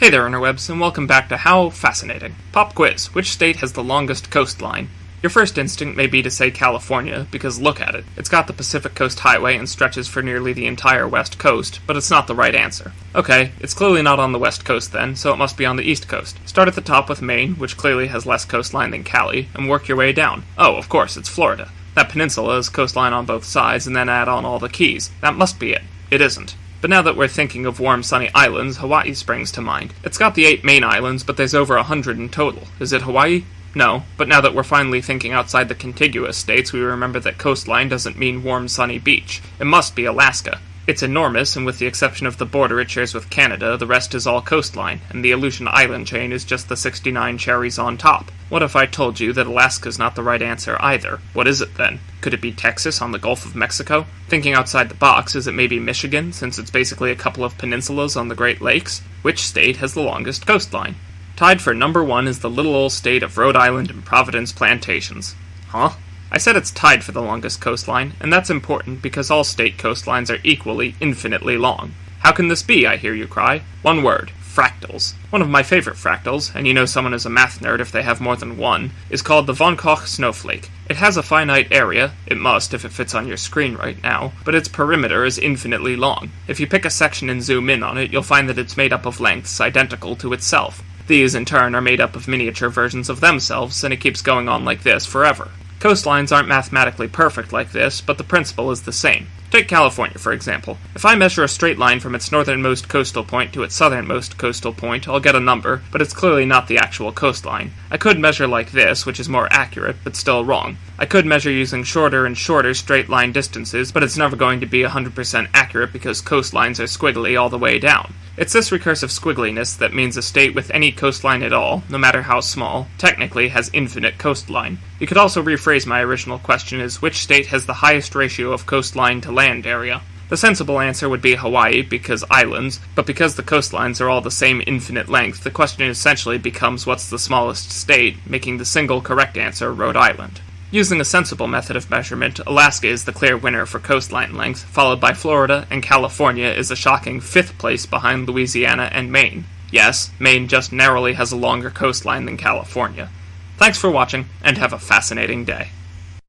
Hey there, interwebs, and welcome back to How Fascinating. Pop quiz. Which state has the longest coastline? Your first instinct may be to say California, because look at it. It's got the Pacific Coast Highway and stretches for nearly the entire west coast, but it's not the right answer. Okay, it's clearly not on the west coast then, so it must be on the east coast. Start at the top with Maine, which clearly has less coastline than Cali, and work your way down. Oh, of course, it's Florida. That peninsula is coastline on both sides, and then add on all the keys. That must be it. It isn't. But now that we're thinking of warm, sunny islands, Hawaii springs to mind. It's got the 8 main islands, but there's over 100 in total. Is it Hawaii? No, but now that we're finally thinking outside the contiguous states, we remember that coastline doesn't mean warm, sunny beach. It must be Alaska. It's enormous, and with the exception of the border it shares with Canada, the rest is all coastline, and the Aleutian Island chain is just the 69 cherries on top. What if I told you that Alaska's not the right answer either? What is it then? Could it be Texas on the Gulf of Mexico? Thinking outside the box, is it maybe Michigan, since it's basically a couple of peninsulas on the Great Lakes? Which state has the longest coastline? Tied for number 1 is the little old state of Rhode Island and Providence Plantations. Huh? I said it's tied for the longest coastline, and that's important because all state coastlines are equally, infinitely long. How can this be, I hear you cry? One word. Fractals. One of my favorite fractals, and you know someone is a math nerd if they have more than one, is called the Von Koch snowflake. It has a finite area, it must if it fits on your screen right now, but its perimeter is infinitely long. If you pick a section and zoom in on it, you'll find that it's made up of lengths identical to itself. These, in turn, are made up of miniature versions of themselves, and it keeps going on like this forever. Coastlines aren't mathematically perfect like this, but the principle is the same. Take California, for example. If I measure a straight line from its northernmost coastal point to its southernmost coastal point, I'll get a number, but it's clearly not the actual coastline. I could measure like this, which is more accurate, but still wrong. I could measure using shorter and shorter straight line distances, but it's never going to be 100% accurate because coastlines are squiggly all the way down. It's this recursive squiggliness that means a state with any coastline at all, no matter how small, technically has infinite coastline. You could also rephrase my original question as which state has the highest ratio of coastline to land area. The sensible answer would be Hawaii, because islands, but because the coastlines are all the same infinite length, the question essentially becomes what's the smallest state, making the single correct answer Rhode Island. Using a sensible method of measurement, Alaska is the clear winner for coastline length, followed by Florida, and California is a shocking 5th place behind Louisiana and Maine. Yes, Maine just narrowly has a longer coastline than California. Thanks for watching, and have a fascinating day.